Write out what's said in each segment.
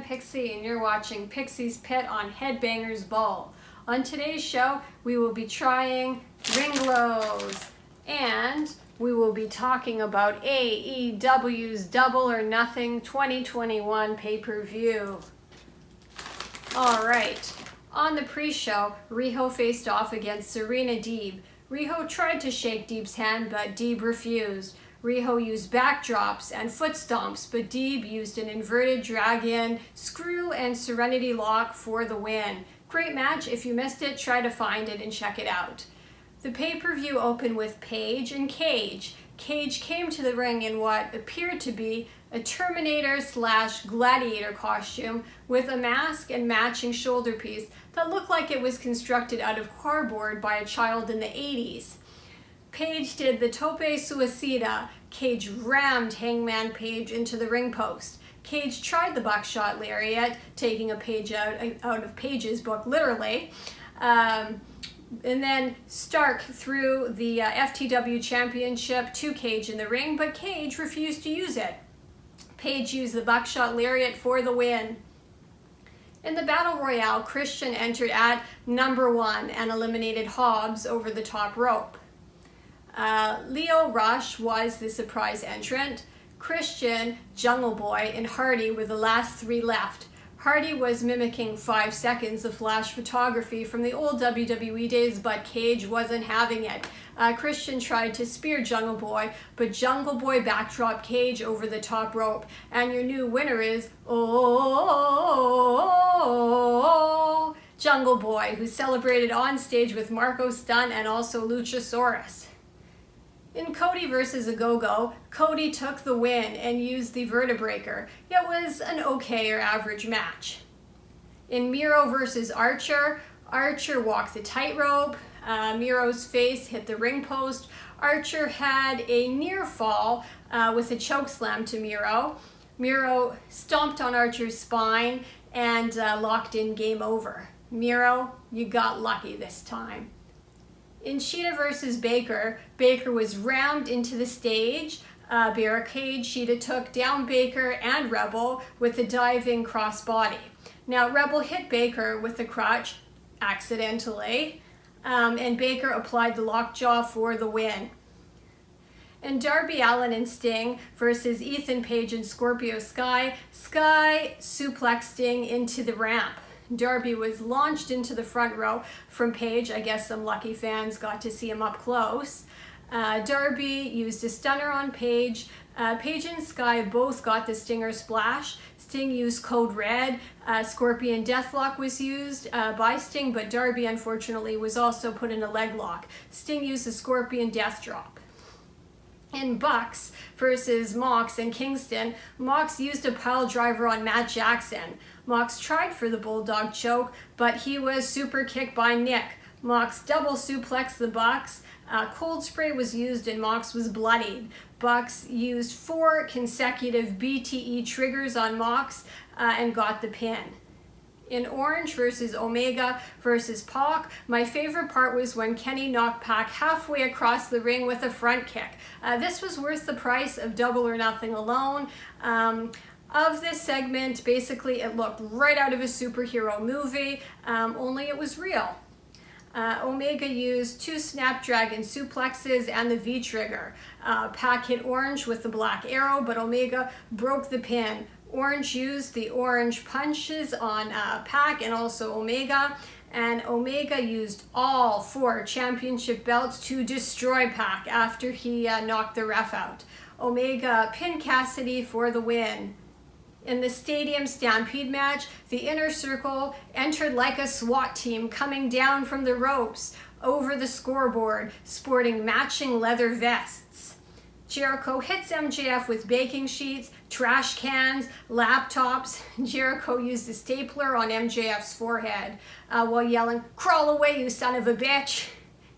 Pixie, and you're watching Pixie's Pit on Headbangers Ball. On today's show, we will be trying Ringolos, and we will be talking about AEW's Double or Nothing 2021 pay-per-view. Alright, on the pre-show, Riho faced off against Serena Deeb. Riho tried to shake Deeb's hand, but Deeb refused. Riho used backdrops and foot stomps, but Deeb used an inverted dragon, screw, and serenity lock for the win. Great match. If you missed it, try to find it and check it out. The pay-per-view opened with Paige and Cage. Cage came to the ring in what appeared to be a Terminator/Gladiator costume with a mask and matching shoulder piece that looked like it was constructed out of cardboard by a child in the 80s. Paige did the tope suicida. Cage rammed Hangman Page into the ring post. Cage tried the buckshot lariat, taking a page out of Page's book, literally. And then Stark threw the FTW Championship to Cage in the ring, but Cage refused to use it. Page used the buckshot lariat for the win. In the Battle Royale, Christian entered at number 1 and eliminated Hobbs over the top rope. Lio Rush was the surprise entrant. Christian, Jungle Boy, and Hardy were the last 3 left. Hardy was mimicking 5 seconds of flash photography from the old WWE days, but Cage wasn't having it. Christian tried to spear Jungle Boy, but Jungle Boy backdropped Cage over the top rope. And your new winner is Jungle Boy, who celebrated on stage with Marco Stunt and also Luchasaurus. In Cody versus Ogogo, Cody took the win and used the Vertebreaker. It was an okay or average match. In Miro versus Archer, Archer walked the tightrope. Miro's face hit the ring post. Archer had a near fall with a chokeslam to Miro. Miro stomped on Archer's spine and locked in game over. Miro, you got lucky this time. In Sheeta versus Baker, Baker was rammed into the stage barricade. Sheeta took down Baker and Rebel with a diving crossbody. Now, Rebel hit Baker with the crutch accidentally, and Baker applied the lockjaw for the win. And Darby Allin and Sting versus Ethan Page and Scorpio Sky, Sky suplexed Sting into the ramp. Darby was launched into the front row from Page. I guess some lucky fans got to see him up close. Darby used a stunner on Page. Page and Sky both got the Stinger Splash. Sting used Code Red. Scorpion Deathlock was used by Sting, but Darby unfortunately was also put in a leg lock. Sting used the Scorpion Death Drop. In Bucks versus Mox and Kingston, Mox used a pile driver on Matt Jackson. Mox tried for the Bulldog choke, but he was super kicked by Nick. Mox double suplexed the Bucks. Cold spray was used and Mox was bloodied. Bucks used 4 consecutive BTE triggers on Mox and got the pin. In Orange versus Omega versus Pac, my favorite part was when Kenny knocked Pac halfway across the ring with a front kick. This was worth the price of Double or Nothing alone. Of this segment, basically it looked right out of a superhero movie, only it was real. Omega used 2 Snapdragon suplexes and the V-trigger. Pac hit Orange with the black arrow, but Omega broke the pin. Orange used the orange punches on Pac and also Omega, and Omega used all 4 championship belts to destroy Pac after he knocked the ref out. Omega pinned Cassidy for the win. In the Stadium Stampede match, the Inner Circle entered like a SWAT team coming down from the ropes over the scoreboard, sporting matching leather vests. Jericho hits MJF with baking sheets, trash cans, laptops. Jericho used a stapler on MJF's forehead while yelling, "Crawl away, you son of a bitch."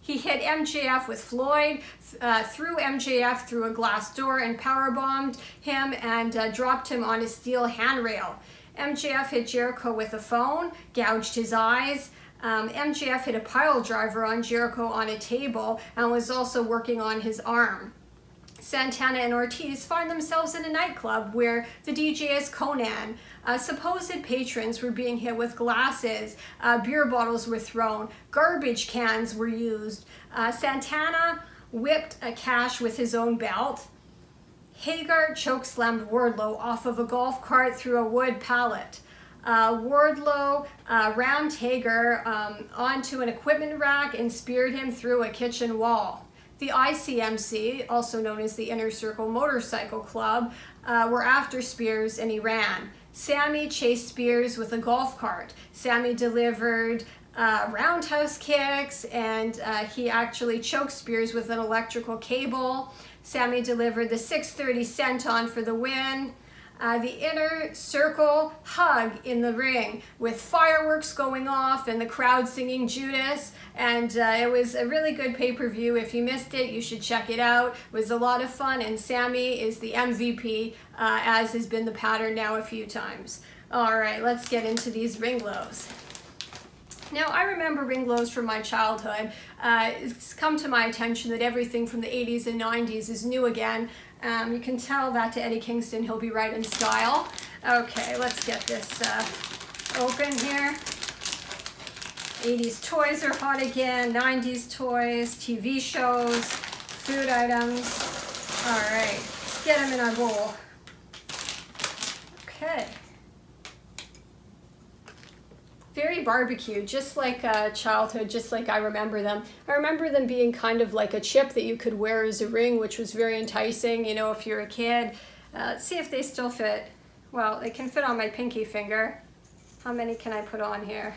He hit MJF with Floyd, threw MJF through a glass door and powerbombed him and dropped him on a steel handrail. MJF hit Jericho with a phone, gouged his eyes. MJF hit a pile driver on Jericho on a table and was also working on his arm. Santana and Ortiz find themselves in a nightclub where the DJ is Conan. Supposed patrons were being hit with glasses, beer bottles were thrown, garbage cans were used. Santana whipped Cash with his own belt. Hagar chokeslammed Wardlow off of a golf cart through a wood pallet. Wardlow rammed Hagar onto an equipment rack and speared him through a kitchen wall. The ICMC, also known as the Inner Circle Motorcycle Club, were after Spears and he ran. Sammy chased Spears with a golf cart. Sammy delivered roundhouse kicks and he actually choked Spears with an electrical cable. Sammy delivered the 630 senton for the win. The Inner Circle hug in the ring with fireworks going off and the crowd singing Judas, and it was a really good pay-per-view. If you missed it, you should check it out. It was a lot of fun, and Sammy is the MVP, as has been the pattern now a few times. All right, let's get into these Ringlows. Now, I remember Ringlows from my childhood. It's come to my attention that everything from the 80s and 90s is new again. You can tell that to Eddie Kingston, he'll be right in style. Okay, let's get this open here. 80s toys are hot again, 90s toys, TV shows, food items. All right, let's get them in our bowl. Okay. Very barbecue, just like childhood, just like I remember them. I remember them being kind of like a chip that you could wear as a ring, which was very enticing, you know, if you're a kid. Let's see if they still fit. Well, they can fit on my pinky finger. How many can I put on here?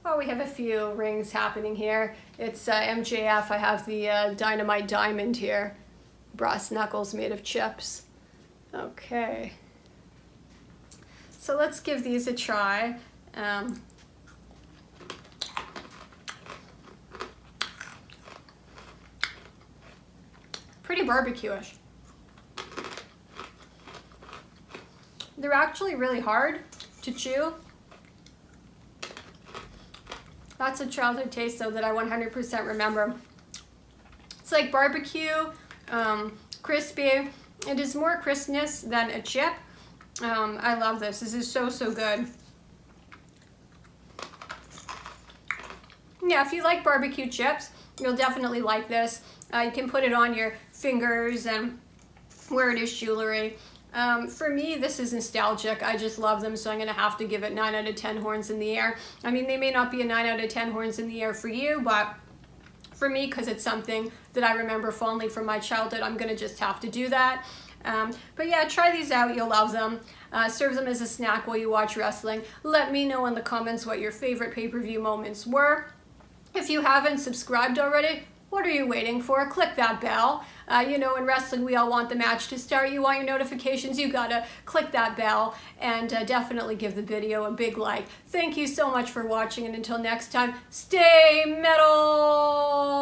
Well, we have a few rings happening here. It's MJF. I have the Dynamite Diamond here. Brass knuckles made of chips. Okay. So let's give these a try. Pretty barbecue-ish. They're actually really hard to chew. That's a childhood taste though that I 100% remember. It's like barbecue, crispy. It is more crispness than a chip. I love this. This is so, so good. Yeah, if you like barbecue chips, you'll definitely like this. You can put it on your fingers and wear it as jewelry. For me, this is nostalgic. I just love them, so I'm going to have to give it 9 out of 10 horns in the air. I mean, they may not be a 9 out of 10 horns in the air for you, but for me, because it's something that I remember fondly from my childhood, I'm going to just have to do that. But yeah, try these out. You'll love them. Serve them as a snack while you watch wrestling. Let me know in the comments what your favorite pay-per-view moments were. If you haven't subscribed already, what are you waiting for? Click that bell. You know, in wrestling, we all want the match to start. You want your notifications, you gotta click that bell, and definitely give the video a big like. Thank you so much for watching, and until next time, stay metal!